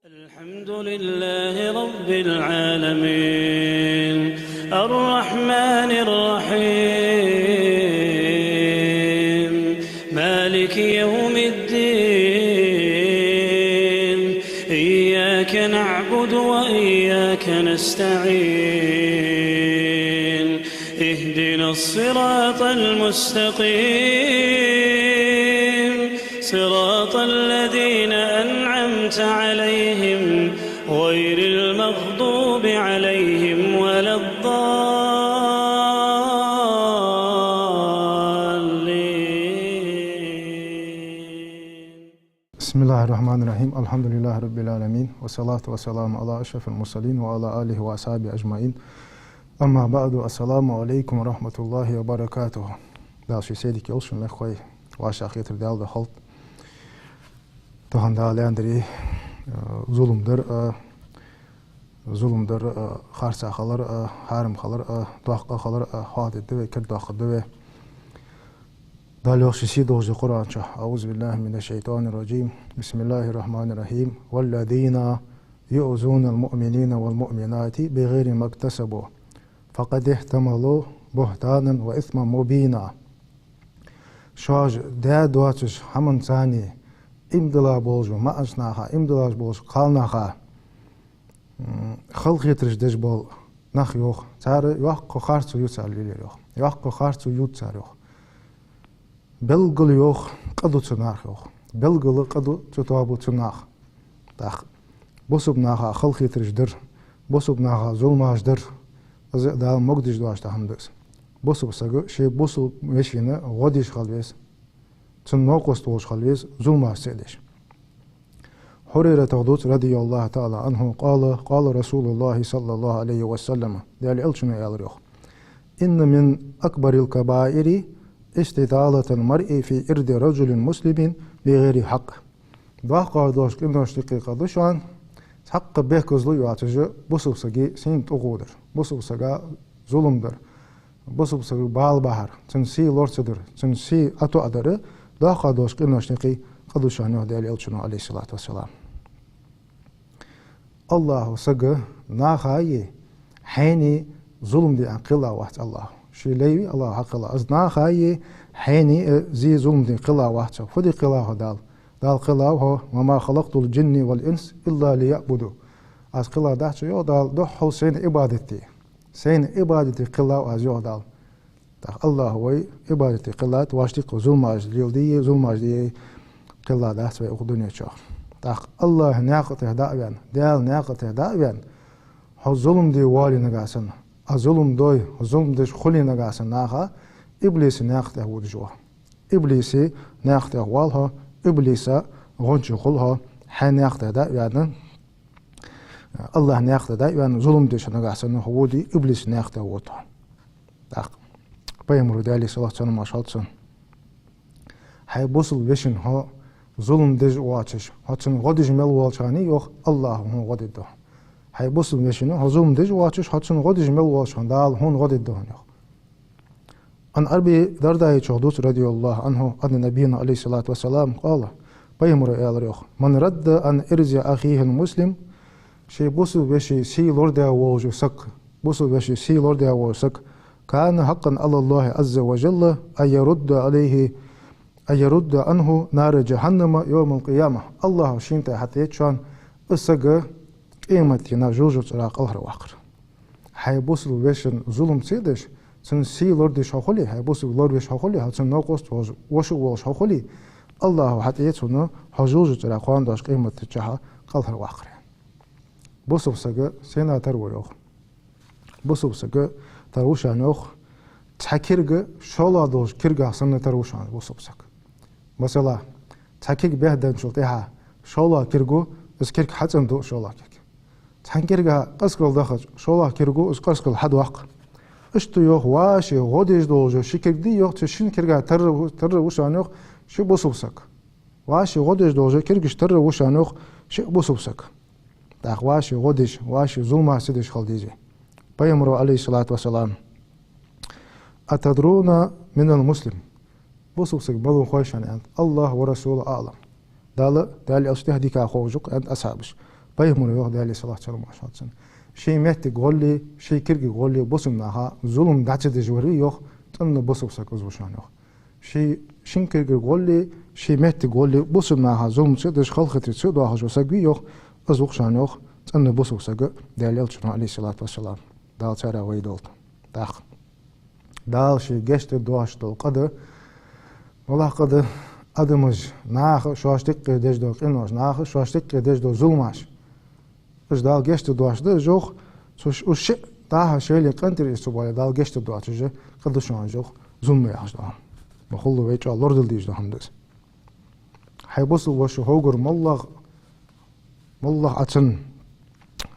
الحمد لله رب العالمين الرحمن الرحيم مالك يوم الدين إياك نعبد وإياك نستعين اهدنا الصراط المستقيم صراط الذين أنعمت عليهم غير المغضوب عليهم ولا الضالين. بسم الله الرحمن الرحيم. الحمد لله رب العالمين والصلاة والسلام على أشرف المرسلين وعلى آله وأصحابه أجمعين. أما بعد، السلام عليكم ورحمة الله وبركاته. داشي سيدك يلشن لخوي واشا خيتر دال بخلط تهان دالندري zulümdür, xarsa xalar, harim xalar, doqqa xalar, hadiddi ve kir doqqiddi ve dalyoq şisi doğzu Kur'ança. Euzubillahimineşşeytanirracim. Bismillahirrahmanirrahim. Vellezina yu'zunel mu'minina vel mu'minati bighayri maktasabu faqad ihtamalu buhtanan ve isman mubina. Şoj da doçuş hamın sani imdila bolju ma'asnaha, imdila bolju qalnaha خلق يترش دجبال نخ يوخ تار يوخ خارج يوتسال ليلي يوخ يوخ خارج يوتسال يوخ بلغل يوخ قدو تناخ يوخ بلغل قدو تتوابو تناخ تاخ بوسب ناخا خلق يترش در بوسب ناخا ظلماش در از دال مقدش دواش تهمدس بوسب ساگو شي بوسب مشينه غوديش خالويس تنوقس توش خالويس ظلماش سيدش هريرة تغدوت رضي الله تعالى عنه قال رسول الله صلى الله عليه وسلم ديال إلشنا يالريخ إن من أكبر الكبائر استطالة المرء في إرد رجل مسلم بغير حق دوح قادوش كنوش دقيقة دوشان حق بيكوزلو يواتجو بوسو ساقي سين تغودر بوسو ساقا ظلمدر بوسو ساقي بال بحر تنسي لورتدر تنسي أتو أدر دوح قادوش كنوش دقيقة قدوشان ديال إلشنا عليه الصلاة والسلام الله سجى ناخاي حيني ظلم دي قلا واحد الله شي ليوي الله حق الله از ناخاي حيني زي ظلم دي قلا واحد فدي قلا دال قلا هو وما خلقت الجن والانس الا ليعبدوا از قلا داچ يو دال دو حسين عبادتي سين عبادتي قلا از يو دال الله هو عبادتي قلات واشتي ظلم از دي ظلم از دي قلا داچ و دنيا چا تاق الله ناقته دعوان دال ناقته دعوان ها ظلم دي والي نغاسن ظلم دوي ظلم دش خلي نغاسن ناخا ابليس ناقته ودجوا ابليس ناقته والها ابليس غنج خلها حناقته دعوان الله ناقته دعوان ظلم دش نغاسن هو دي ابليس ناقته وتا تاق بيمرو دالي صلاه سنه ماشالتسن هاي بوصل وشن ها ظلم دج واتش هاتن غدج مل والشاني يوخ الله هون غدده هاي بوصل مشينو ظلم دج واتش هاتن غدج مل والشان دال هون غدده يوخ ان اربي درداي چودوس رضي الله عنه ان نبينا عليه الصلاه والسلام قال بيمر يالريخ من رد ان ارجع اخيه المسلم شي بوصل وشي سي لوردا ووجو سك بوصل وشي سي لوردا ووسك كان حقا على الله عز وجل ان يرد عنه نار جهنم يوم القيامة الله شينتا حتى يتشان اسقى قيمتنا جوجو تراق الهر واقر هاي بوصل ويشن ظلم سيدش سن سي لورد شاخولي هاي بوصل لورد شاخولي هاتسن نوقوست وشو شاخولي الله حتى يتشان جوجو تراق وانداش قيمت جها الهر واقر بوصل سقى سينا ترويوخ بوصل سقى تروشانوخ تحكيرغ شولا دوش كيرغا سنة تروشان بوصل سقى مثلا تحكيك بهدن شلتها شولا كيرغو اس كيرك حتن دو شولا كيك تحكيرغا قسقل دخل شولا كيرغو اس قسقل حد واق اشتو يوخ واشي غوديج دوجو شيكيك دي يوخ تشين كيرغا تر وشانوخ شي بوسوسك واشي غوديج دوجو كيرغش تر وشانوخ شي بوسوسك داخ واشي غوديج واشي ظلما سيدش خالديجي بيمرو عليه الصلاة والسلام أتدرون من المسلم بوسوسك بلو خوشان أنت الله ورسوله أعلم دال أشتهدي كأخوجك أنت أصحابش Paygamberi yok değerli sallallahu aleyhi ve sellem. Şey metti golli, şey kirgi golli, bosun naha, zulüm daçı dejveri yok, tanrı bosupsak uzvuşan yok. Şey şinkirgi golli, şey metti golli, bosun naha, zulüm çı dej halkıtı çı doğa hoşosak yok, uzvuşan yok, tanrı bosupsak değerli elçinin aleyhissalatu vesselam. Dal çara vaydı oldu. Dal şey geçti doğaçtı olkadı, ola kadı adımız naha, şoştik dejdo qinnoş, naha, şoştik dejdo zulmaş. Biz dal geçti doğaçtı, yok, uş daha şöyle kantir istibalı dal geçti doğaçtı, kadışan yok, zulmü yaşdı. Mahullu veç Allah dildiydi hamdız. Haybosu başı hogur mallah açın,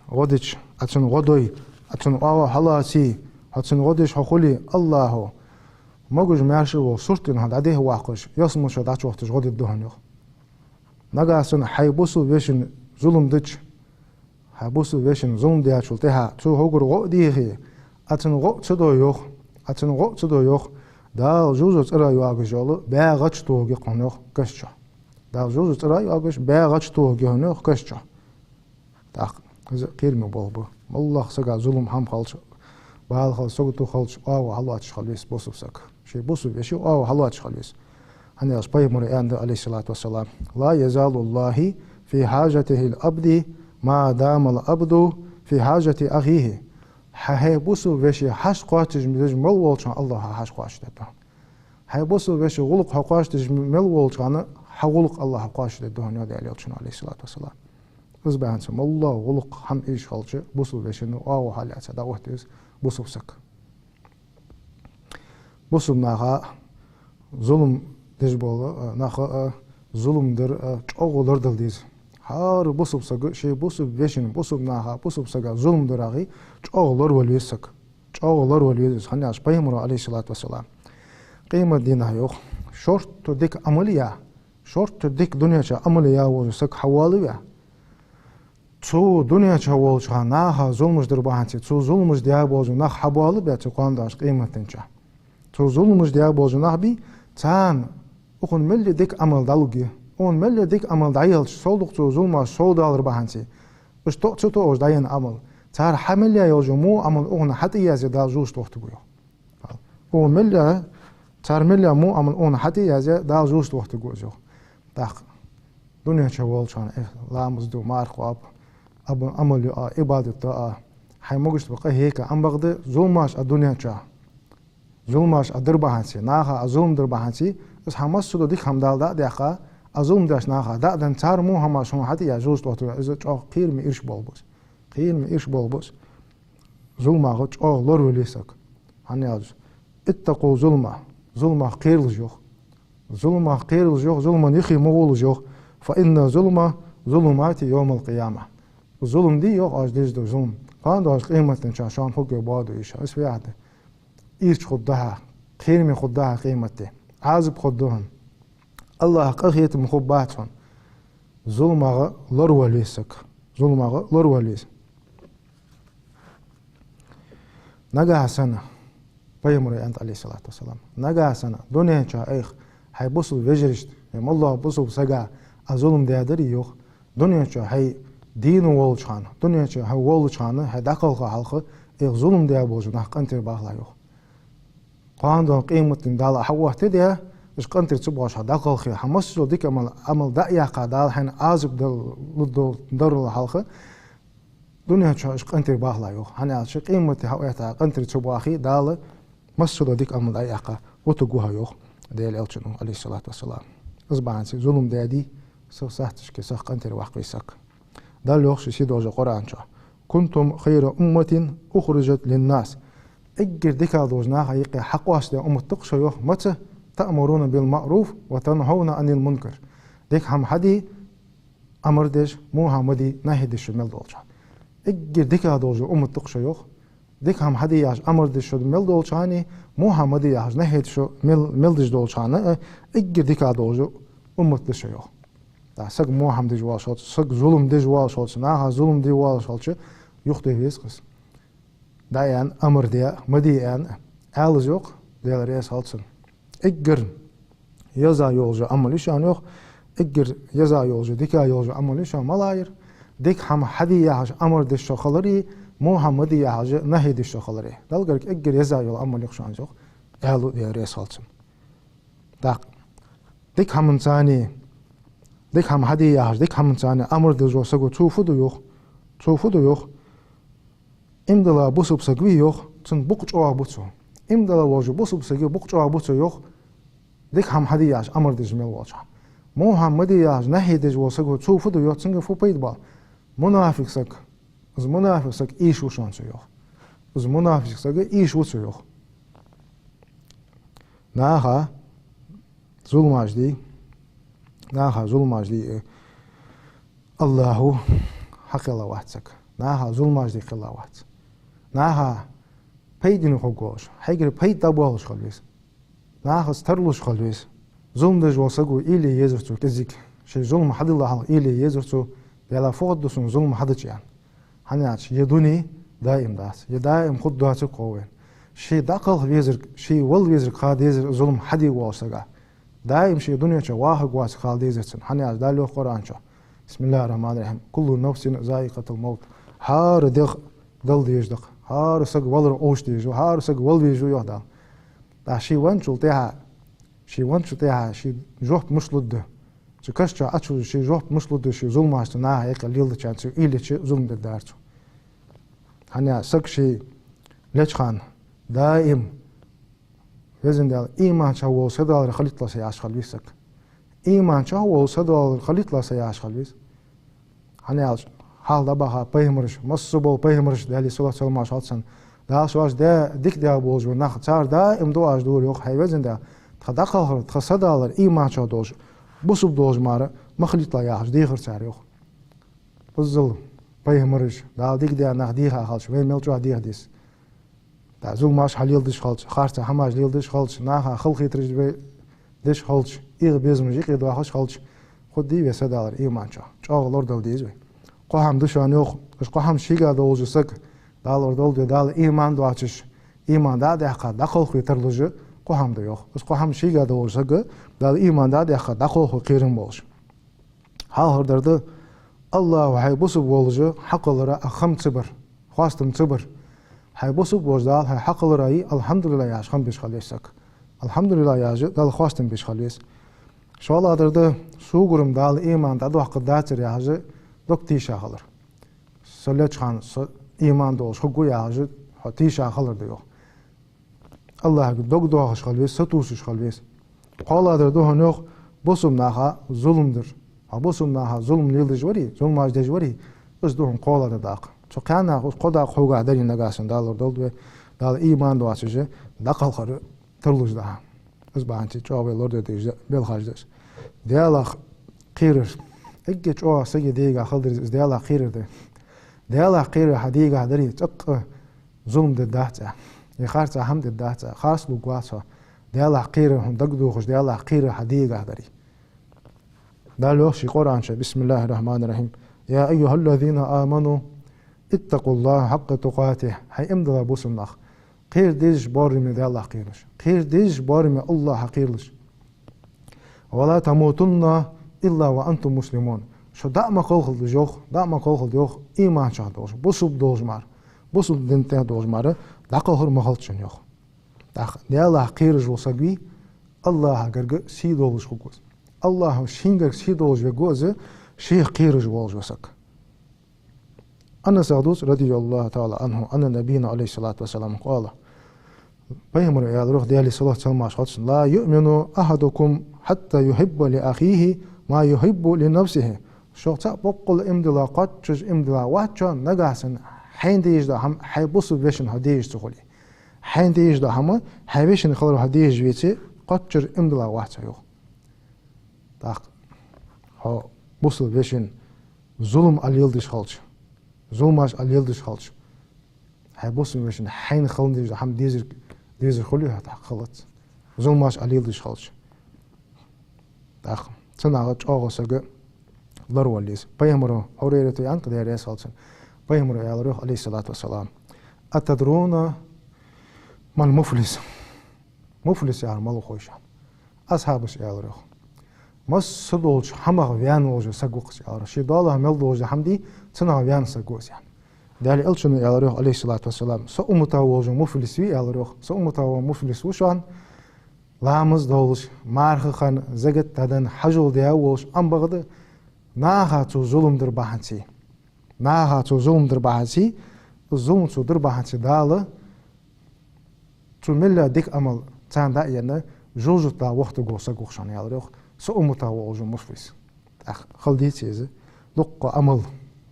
godiç, açın godoy, açın ava halasi, açın godiç hakuli Allahu. Moguj merşi o surtin had adeh waqış, yasmış da çoxtış godid duhan yok. Nagasın haybosu veşin zulüm dıç. Haybosu veşin zulüm diye çulteha, çu hogur godihi. Açın go çdo yok, açın go çdo yok. Da juzu tsara yuagış yolu, bağaç toğu qonyoq qışça. Da juzu tsara yuagış, bağaç toğu qonyoq qışça. Tak, qirmi bol bu. Allah saga zulüm ham qalç. Bal xal sogutu xalç, aw Allah çıxalves bosupsak. Şey bosu veşi aw Allah çıxalves. Hani as Peygamber ende aleyhissalatu vesselam. La yezalullahi fi hajatihi al-abdi ma dama al-abdu fi hajati akhihi. Haybosu veşi haş qaçış midej mal bolçan Allah'a haş qaçış dedi. Haybosu veşi guluq qaçış mal bolçanı haquluq Allah'a qaçış dedi dünya değerli olsun aleyhissalatu vesselam. Biz beğensin Allah guluq ham iş qalçı bosu veşini aw halatsa da vaqtiz bosupsak. Bosumnağa zulüm dejbolu nağa zulümdir çoğulur dildiz. Har bosupsak şey bosup veşin bosumnağa bosupsaga zulümdir ağı çoğulur velvesak. Çoğulur velvesak. Hani as Peygamber aleyhissalatu vesselam. Kıymet dina yok. Şort türdik ameliya. Şort türdik dünyaça ameliya olursak havalı ya. Çu dünyaça olursa naha zulmüzdür bahançı. Çu zulmüz diye bozu nah havalı bir çuqanda as kıymetince. Çu zulmüz diye bozu nah bi çan okun melli dik amal dalugi. On melli dik amal dayıl solduk çu zulma soldu alır bahançı. Usto çu to dayan amal. Çar hameliya yolcu mu amal okun hatiyazı da juz toxtu bu. On melli çar melli mu amal okun hatiyazı da juz toxtu bu. Tak dünyaça olursa lamızdu marqab. Abu amalu ibadeta hay mogust baqa heka am bagdı zulmaş adunyaça zulmaş adır bahansi naha zulm dır bahansi is hamas sudo dik hamdalda daqa azulm daş naha da'dan çar mu hamas şun hadi ya juz totu is çok qirmi irş bolbus zulma çok lor velisak hani az ittaqu zulma qirl yok zulman yixi mogul yok fa inna zulumati yawm al-qiyamah. Zulüm değil yok az dizdo zulüm. Kandı az kıymetin çarşan hukuk bağdı işe. İsviyade. İrç khuddaha. Qirmi khuddaha kıymeti. Azib khudduhun. Allah qahiyeti muhubbatun. Zulmağı lor velisak. Zulmağı lor velis. Naga sana. Peygamber ent aleyhissalatu vesselam. Naga sana. Dünya ça ayx. Hay busul vecrişt. Allah busul saga. Zulüm değerleri yok. Dünya ça hay dini olçan, dünyaça ha olçanı ha daqalqa halqı zulüm diye bozu naqantir bağla yok. Qandan qiymetin dala hawahti diye iş qantir çıbaşa daqalqı hamas dik amal da'iya qadal han azib darul halqı dünyaça iş qantir bağla yok. Hani açı qiymeti hawata qantir çıbaxi dala masud dik amal da'iya otuguha yok. Deyil elçin aleyhissalatu vesselam. Izbansi zulüm dedi sahtiş ki sah qantir waqqisak. دال يخشى سيدوج القرآن شا كنتم خير أمة أخرجت للناس أجر ديكا دوجنا حقيقة حق واسدة أمة تقشى يوم متى تأمرون بالمعروف وتنهون عن المنكر ديك هم حدي أمر ديش محمدي نهي ديش مل دولشا أجر ديكا دوج أمة تقشى يوم ديك هم حدي ياش أمر ديش مل دولشاني محمدي ياش نهي ديش مل ديش دولشانا أجر ديكا دوج أمة تقشى يوم da sag muham de jwal shot sag zulüm de jwal shot naha zulüm de jwal shot yok de ves dayan amr de madiyan alles yok de res halsın egger yaza yolcu amal işan yok egger yaza yolcu dika yolcu amal işan malayır ديك هم حدي يهج أمر دي الشخلري محمد يهج نهي دي الشخلري دلقرك أجر يزاي الأمر يخشان جوخ قالوا يا ريس هالسن داق ديك هم إنساني ديك هم حدي يهج ديك هم إنساني أمر دي جوسقو تشوفو يوخ إمدلا بوسب سقوي يوخ تن بقجوا بوتسو إمدلا واجو بوسب سقوي بقجوا بوتسو يوخ ديك هم حدي يهج أمر دي جميل واجه محمد يهج نهي دي جوسقو تشوفو يوخ تنجي فو بيد با منافق سك از منافق سك إيش وشان سيوخ از منافق سك إيش وسيوخ ناها ظلم أجدي الله حق الله واتسك ناها ظلم أجدي خلا وات ناها بيدين خوجوش حيجر بيد دبوش خليس ناها استرلوش خليس ظلم دج وسقو إلي يزرتو كذيك شيء ظلم حد الله إلي يزرتو بلا فقط دوسون ظلم حدش يعني هنياش يدوني دائم داس يدائم خد داسك قوين شيء دقل ويزر شيء ول ويزر خاد يزر ظلم حدي واسقا دائم شيء دنيا شو واحد واس خالد يزرسن هنياش دالو القرآن شو بسم الله الرحمن الرحيم كل نفس ذائقة الموت هار دق دل ديجدق هار سق ولر اوش ديجو هار سق ول ويجو يهدا دا شيء وان شلتها شيء جوح مش لده كشتا أشوف شيء جوه مش لده شيء ظلم عشان هيك الليل كان شيء إلي شيء ظلم بالدارته هنيا سك شيء ليش خان دائم لازم ده إيمان شو صدق خليط لا سيعش خليسك إيمان شو صدق خليط لا سيعش خليس هنيا حال ده بقى بيهمرش مصبول بيهمرش ده اللي سوى سلام عشان ده شواش ده ديك ده بوج وناخد صار دائم دو دور يوخ حيوزن ده تدخل تصدق إيمان شو دوج بوسب دوج مارا ما خليط لا ياخش ديغر ساريوخ بزل بيهمرش دا ديك دا ناخديها خالش وين ملتو ديغ ديس دا زول ماش حليل ديش خالش خارتا حماج ليل ديش خالش ناها خلقي ترج ديش خالش إيغ بيزم جيق يدوا خالش خالش خود دي وسدالر إيمانشا چاغ لوردل ديزوي قوهم دشان يوخ اش قوهم شيغا دوج سك دالور دول دال إيمان دواتش إيمان دا دحقا دخل ترلج قوهم دا يوخ اش قوهم شيغا دوج سك دال إيمان دا دحقا دخل قيرن بولش حال هردرده الله هيبوسب بولج حقلرا اخم صبر خواستم صبر هيبوسب بوجدال هي حقلرا الحمد لله ياش خم بيش خليسك الحمد لله ياج دال خواستم بيش خليس شوال هردرده سوغرم دال إيمان دا دو حق داتر ياج دكتي شاخلر سلج خان إيمان دوش حقو ياج حتي شاخلر ديو الله دوك دوش خليس ستوش خليس قال هردرده هنوخ بوسم ناخا ظلمدر بوسم ناها ظلم ليل دجوري ظلم ماج دجوري بس دوهم قولا داق شو كان قدا خوغا داري نغاسن دالور دول دال إيمان دواسجه دقل خر ترلوج ده بس بانتي جواب لورد ديج بالخاجدس ديالا قيرر اجي جو سجي ديغا خلدر ديالا قيرر ده ديالا قيرر حديغا دري تق ظلم دداتا يخارتا حمد دداتا خاص لوغواسا ديالا قيرر هم دغدو خوش ديالا قيرر حديغا دري دالو شي قرآن بسم الله الرحمن الرحيم يا أيها الذين آمنوا اتقوا الله حق تقاته هاي امدلا بوسم نخ قير ديج بارمي دي الله قيرش قير ديج بارمي الله حقيرلش ولا تموتن إلا وأنتم مسلمون شو دعما قوخل جوخ دعما قوخل جوخ إيمان شاه دوش بوسب دوش مار بوسب دنته دوش مار دقهر مخلتشن يوخ دي الله قيرش وسقوي الله قرق سيدولش خوكوز الله شينغر سيدولج وجوزه شيخ قيرج والجوسك أنا سعدوس رضي الله تعالى عنه أن نبينا عليه الصلاة والسلام قال بيهمر يا روح ديالي صلاة سلمى شخص لا يؤمن أحدكم حتى يحب لأخيه ما يحب لنفسه شخص بقول امدلا قاتش امدلا واتشان نجاسن حين ديج ده هم حيبص بيشن هديج تقولي حين ديج ده هم حيبيشن خلوا هديج بيتي قاتش امدلا واتش يو تاق ها بوصل بيشن ظلم اليلدش خالش ظلماش اليلدش خالش هاي بوصل بيشن حين خلندش هم ديزر خليه تاق خلط ظلماش اليلدش خالش تاق تناغت أغسق لروليس بيهمرو هوريرتو يانق ديريس خالصن بيهمرو يا روح عليه الصلاة والسلام أتدرون ما المفلس مفلس يا مالو خوشان أصحابش يا روح مس صدولش حمغ ويان وجه سقوقس يا رشي دالها ملد وجه حمدي تنا ويان سقوس يعني دالي ألشنا يا روح عليه الصلاة والسلام سأمتا وجه مفلس وي يا روح سأمتا ومفلس وشان لامز دولش مارخ خان زجت تدن حجول ديا وش أم بغد ناها تو ظلم در بحنسي ناها تو ظلم در بحنسي الظلم تو در بحنسي داله تو ملا ديك أمل تان دا يعني جوجو تا وقت جوسا جوشان يا روح سأمتا وجه مفلس خلدي تيزه دق أمل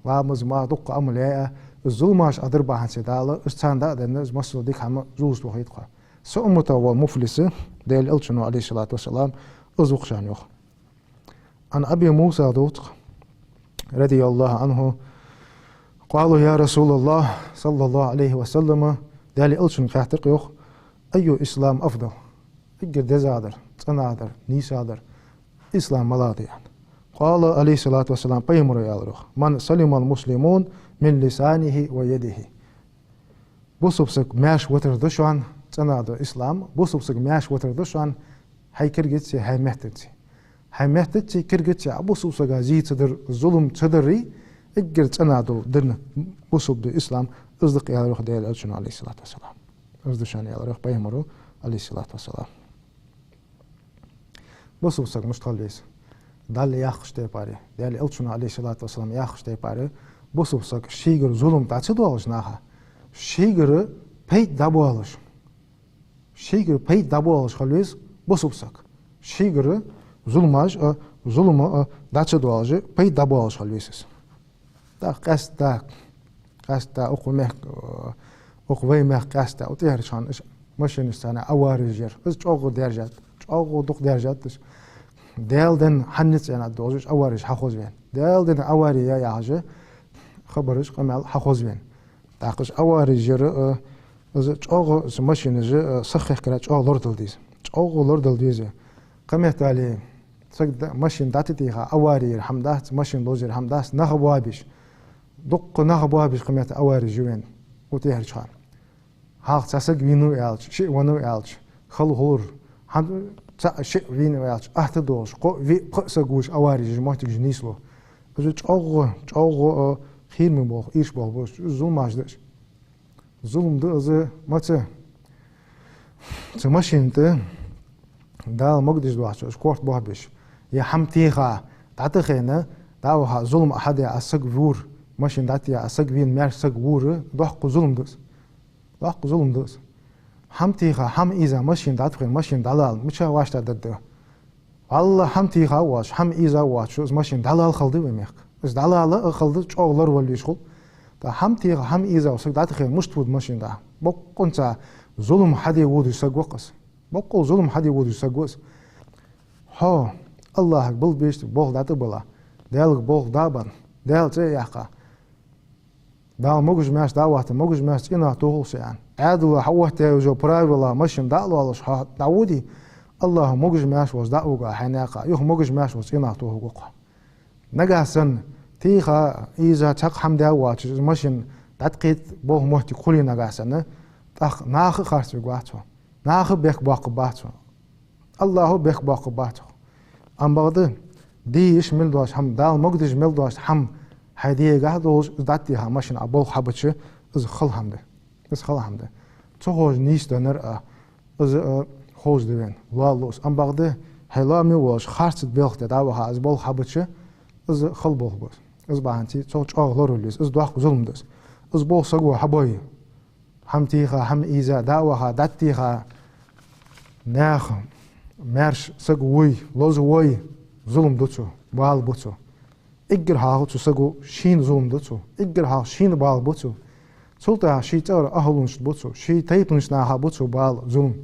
لامز ما دق أمل يا الظلماش أدر بحنسي داله استان دا دنز مسلو ديك هم جوز وحيد قا سأمتا ومفلس ديل ألشنو عليه الصلاة والسلام أزوق شان يوخ عن أبي موسى دوت رضي الله عنه قالوا يا رسول الله صلى الله عليه وسلم ديل ألشن كاتق يوخ أي إسلام أفضل إجر دزادر تنادر نيسادر إسلام ملاطي قال عليه الصلاة والسلام بيمر يا روح من سلم المسلمون من لسانه ويده بوسبسك ماش وتر دشان تنادر إسلام بوسبسك ماش وتر دشان هاي كرجتسي هاي مهتتسي كرجتسي بوسبسك زي تدر ظلم تدري إجر تنادر درن بوسب دو إسلام أصدق يا روح ديال ألشنا عليه الصلاة والسلام أصدقشان يا روح بيمر عليه الصلاة والسلام بوسبسك مشتغليس دال ياخش تيباري دال ألشنا عليه الصلاة والسلام ياخش تيباري بوسبسك شيغر ظلم تاتشدوالش ناها شيغر بيت دابوالش شيغر بيت دابوالش خلويس بوسبسك شيغر ظلماش ظلم داتشدوالش بيت دابوالش خلويسس تا قستا أقومه أقومه قستا وتهرشان ماشين السنة أوارجير بس جوغو درجات جوغو دق درجاتش دالدن حنت أنا دوزش أوارج حخوز بين دالدن أواري يا عجة خبرش قمال حخوز بين تاقش أوارجير از جوغو ماشين ج سخخ كرا جوغ لوردل ديز جوغ لوردل ديز قمت عليه سقد ماشين داتتيها أواري حمدات ماشين لوزر حمداس نخبوابش دق نخبوابش قمت أوارج وين وتهرشان هاق تسق وينو يالش شيء ونو يالش خل هور هاد شيء وينو يالش أهتدوش قو في قصقوش أوارج جماعتك جنيسلو از جوغ خير من بول إيش بول بوش ظلم ماجدش ظلم ده از ماته تماشين ده دال مقدش دوحش كورت بوهبش يا حمتيها تعتخينا داوها ظلم أحد أسق وور ماشين داتي أسق وين مار سق وور دوحق ظلم دس دوحق ظلم دس حمتيها حم إذا ماشين داتخين ماشين دلال مش واشتا ده الله حمتيها واش حم إذا واش از ماشين دلال خلدي وميخ از دلال خلدي چاغلر وليشخل تا حمتيها حم إذا وسق داتخين مشتود ماشين ده بقونتا ظلم حدي وود سق وقص بقول ظلم حدي وود سق وقص ها الله بل بيشت بول دات بلا دال بول دابن دال تيحقا دال موجش ماش داوات موجش ماش إنا توهل يعني عادل حوت جو برايفلا ماشين دالو على شها داودي الله موجش ماش وز داوغا حناقا يخ موجش ماش وز إنا توهل نجاسن تيخا إذا تق حمد واتش ماشين تدقيت بول محتي كلي نجاسن تخ ناخ خارس بقاتو ناخ بيك باق باتو الله بيك باق باتو أم بعد ديش ملدواش هم دال مقدش ملدواش هم هديه قاعدوش داتيها ماشين أبو حبتش إز خل همده إز خل همده تخوج نيش دنر إز خوج دوين والله أم بعد هلا ميواش خارس بيلخت داوها إز بول حبتش إز خل بول بس إز بعنتي تخوج أغلروليس إز دوخ ظلم دس إز بول سقوا حباي هم تيها هم إذا داوها داتيها ناخ مارش سقوي لوزوي ظلم دوتسو بال بوتسو إجر هاو تسقو شين ظلم دوتسو إجر هاو شين بال بوتسو سلطة شي تار أهلونش بوتسو شي تيتونش ناها بوتسو بال ظلم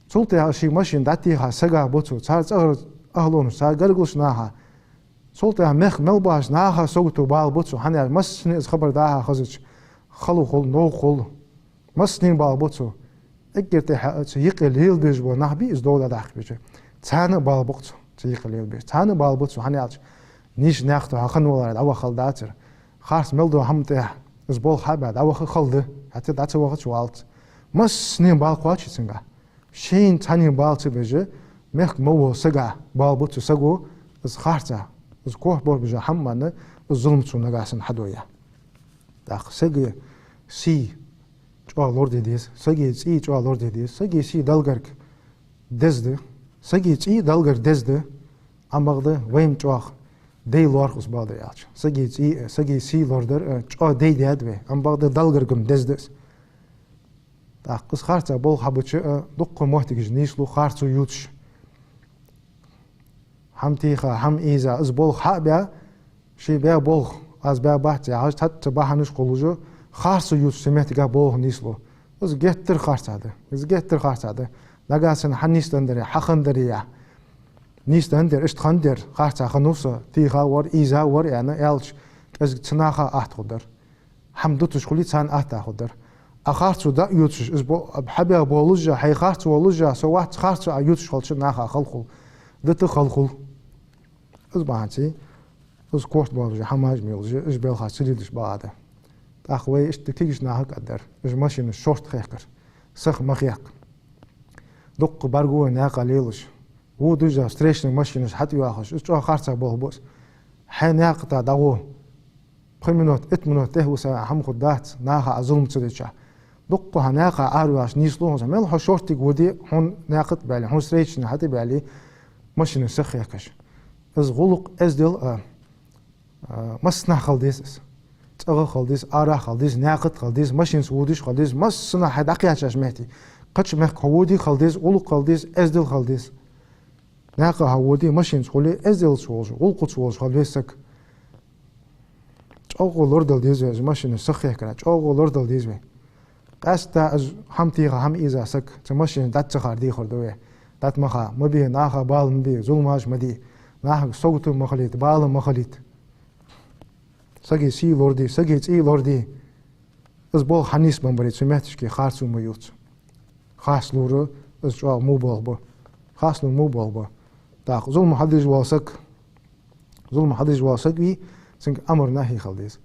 سلطة شي ماشين داتيها سقا بوتسو تار أهلونش تار قرقلش ناها سلطة مخ ملباش ناها سوتو بال بوتسو هنيا مسني إز خبر داها خزج خلو خل نو خل مسنين بال بوتسو إجر تها يقل هيل بيجبو نحبي إز دولة داخل بيجي تانا بال بوتسو تيقل هيل بيج تانا بال بوتسو هنيا نيش ناختو هخن ولا أو خلداتر خارس ملدو همته إز بول حباد أو خلده حتى دات وقت شوالت مسنين بال قواتش سنجا شين تاني بال تبيجي مهك مو سجع بالبوت سجو إز خارجة إز كوه بور بجا حمانة الظلم تسو نجاسن حدويا داخ سجى سي جوا لورد ديس سجى سي جوا لورد ديس سجى سي دالجرك دزد سجى سي دالجر دزد أم بعده ويم جوا دي لورخ اس بعده يالش سجى سي لوردر جوا دي ديادوي أم بعده دالجركم دزدس داخ قص خارجة بول حبتش دق محتاج نيسلو خارجة يوتش هم تيخا هم إيزا إز بول حابيا شي بيا بول از بيا بحث عاج تات بحنش قلوجو خارج يوت سمعت جا بول نيسلو إز جتر خارج هذا إز جتر خارج هذا نجاسن حنيس تندري حخندري يا نيس تندر إشت خندر خارج خنوسا تيخا ور إيزا ور يعني إلش إز تناخا أحتقدر هم دوتش خلي تان أحتقدر أخارج دا يوتش إز بو بحبيا بولوجا حي خارج ولوجا سوات خارج يوتش خلش ناخا خلخل دت خلخل إز بانتي إز كورت بالج حماج ميلج إز بيلخا سريدش بعده أخوي إش تكتيجش ناهك قدر إز ماشين الشورت خيكر سخ مخيق دق برجو ناقة ليلش هو دوجا ستريشن ماشين حتى ياخش إز جو خارج بول بوس حين ناقة دعوه 5 minut 8 minut تهوسا هم خدات ناقة أظلم تريتشا دق هناقة عارواش نيسلو زميل هو شورتي ودي هون ناقة بالي هون ستريشن حتى بالي ماشين سخ ياكش إز غلق إز دل مس نخلديس تأغل خلديس آرا خلديس ناقد خلديس ماشين سوديش خلديس مس سنا حد أقياش مهتي قتش مه كودي خلديس غلق خلديس إز دل خلديس ناقة هودي ماشين سولي إز دل سولج غلق سولج خلديسك تأغل لردل ديزوي ماشين سخيه كنا تأغل لردل ديزوي قاستا از هم تيغا هم إيزا سك تماشين دات تخار دي خردوي دات مخا مبي ناخا بال مبي ظلماش مدي ناخا صوت مخليت بال مخليت سجى سي لوردي سجى سي لوردي از بول حنيس بمبريت سمعتش كي خارسو ميوت خاص لورو از جو مو بول بو خاص لو مو بول بو داق ظلم حدش واسك ظلم حدش واسك وي سنك امر نهي خلديس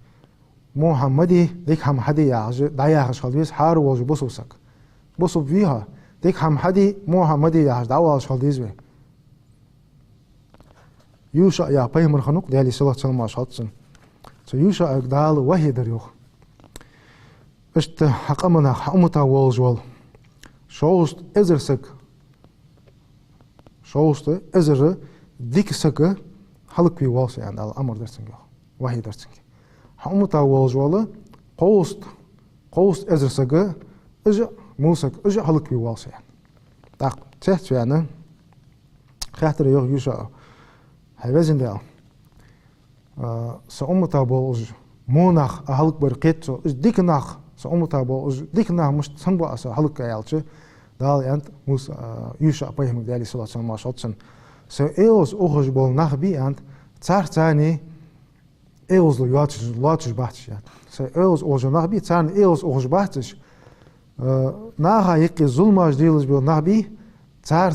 محمدي ديك هم حدي ياج داياخش خلديس حار وج بوسوسك بوسو فيها ديك هم حدي محمدي ياج داواش خلديس وي يوشع يا بيمر خنوق ديالي صلاه سلام شاتسن يوشع دال وهي دريوخ اشت حقمنا حمتا والجوال شوست ازرسك شوست ازر ديكسك حلق في والس يعني الامر درسنج وهي درسنج حمتا والجوال قوست ازرسك اج موسك اج حلق في والس يعني داق تحت يعني خاطر يوشع هايزن دال سأمتا بولج مونخ أهلك برقيتو إز ديكناخ سأمتا بولج ديكناخ مش تنبو أسا هلك يالش دال أنت موس يوشع بيهم دالي صلاة سلام شاتسن سأيوز أخرج بول نخ بي أنت تار تاني إيوز لو ياتش بحتش يعني سأيوز أخرج نخ بي تاني إيوز أخرج بحتش ناخا يقي ظلماش ديلش بول نخ بي تار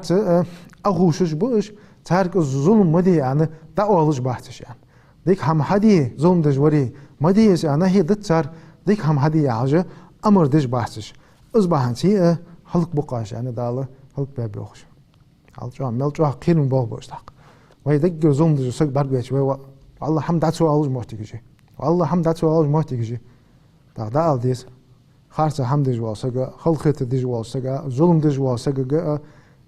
أخوشش بوش تارك الظلم مدي يعني دعوالش بحتش يعني ديك هم حدي ظلم دجوري مديس أنا هي دتسر ديك هم حدي يعجى أمر دج بحثش أصبح هنسي حلق بقاش يعني دالة حلق بيبوخش حلق جوا مل جوا قيرن بول بوشتاق وهي ديك ظلم دج سك بربيش والله حمد عتسو أولج محتاجي والله حمد عتسو أولج محتاجي دال ديس خارج حمد دج واسق خلقت دج واسق ظلم دج واسق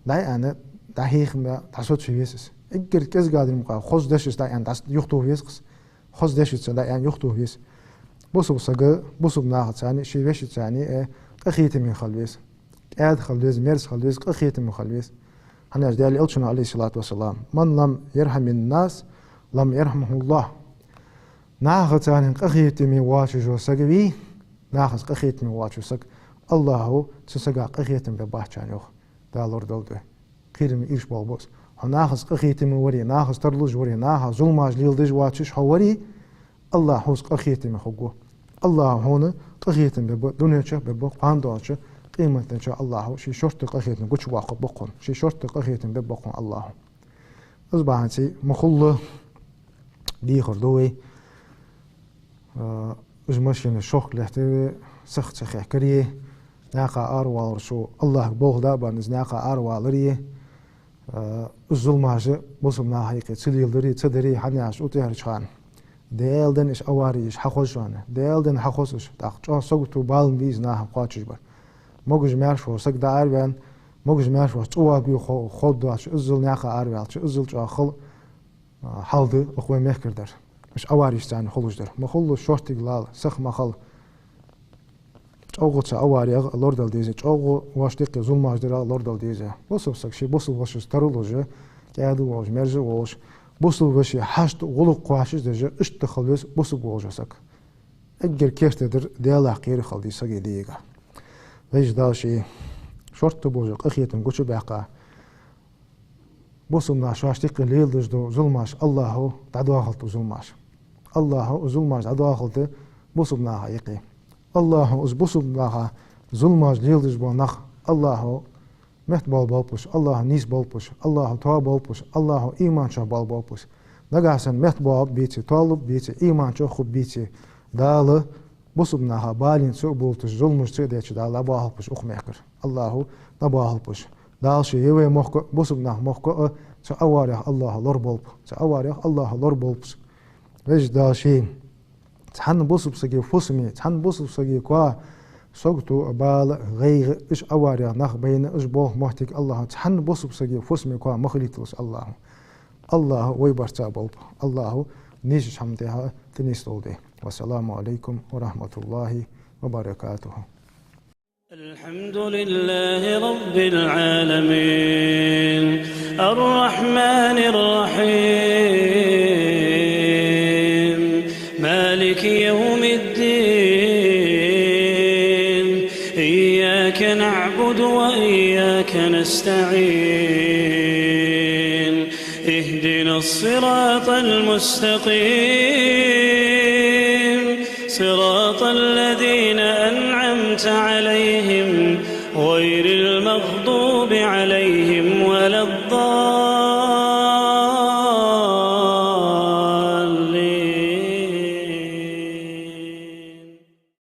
لا أنا دهيخ ما تحسد في يسس اگر كز قادر مقا خوش دشش دا يعني دست يختو فيس خوش دشش دا يعني يختو فيس بوسو سغ بوسو ناخ يعني شي وش يعني اخيت من خلويس قاد خلويس ميرس خلويس اخيت من خلويس انا ديال الشنا عليه الصلاه والسلام من لم يرحم الناس لم يرحمه الله ناخ يعني اخيت من واش جو سغوي ناخ اخيت من واش سغ الله تسغا اخيت بباح يعني دا لور دولد قيرم ايش بالبوس ناخذ قخيتم وري ناخذ ترلج وري ناخذ ظلماج ليل دج واتش حوري الله حوس قخيتم خو الله هون قخيتم بب دنيا چه بب قاندوچ قيمت ان شاء الله شي شرط قخيتم قچ واخ بقون شي شرط قخيتم بب بقون الله اصبحتي مخل دي خردوي ماشين شوق لحتي سخت سخ كريه ناقا اروال شو الله بوغ دابا ناقا اروال ريه الظلماجة بصم ناهيك تسليل تدري حناش وتهرشان ديالدن إش أواريش حخوشانه ديالدن حخوشش تأخذ سقطو بالن بيز ناه قاتش بر موجج مارشوا سق دار بان موجج مارشوا توا بيو خود داش أزل ناقة أربعة أزل تأخل حالد أخوي مهكر در مش أواريش تاني خلوش در ما خلو شورتي قلال سخ ما خل أوغو أواري لوردال ديزي أوغو واشتيق ظلماج در لوردال ديزي بوسو سكشي بوسو واش سترولوجه كادو واش مرج واش بوسو واشي حشت غلق قواشش دجا اشتخلوس بوسو بوجسك اجر كيرت در ديالا قير خلدي سقي ديغا ويش داشي شورت بوجق اخيتن قوش باقا بوسو ناشاشتيق ليل دجدو ظلماش الله تعدو خلطو ظلماش الله ظلماش تعدو خلطو بوسو بناها يقي الله بوسو بناها ظلماش ليل دجبو نخ الله مهت بال بالبوش الله نيس بالبوش الله تا بالبوش الله إيمان شا بالبوش نجاسن مهت بال بيتي طالب بيتي إيمان شا خوب بيتي دال بوسبناها بالين سو بولتش ظلمش تديش دال أباهلبوش أخميكر الله نباهلبوش دال شي يوي مخك بوسبناه مخك سأواريخ الله لور بالب سأواريخ الله لور بالبس ويش دال شي تحن بوسب سجي فوسمي تحن بوسب سجي كوا سوقتو بال غير إيش أواريا نخ بين إيش بوه محتك الله تحن بوسب سجي فوسمي كوا مخليتلس الله الله ويبرتا بولب الله نيش حمدها تنيستولدي والسلام عليكم ورحمة الله وبركاته. الحمد لله رب العالمين الرحمن الرحيم مالك يوم الدين إياك نعبد وإياك نستعين اهدنا الصراط المستقيم صراط الذين أنعمت عليهم غير المغضوب عليهم ولا الضالين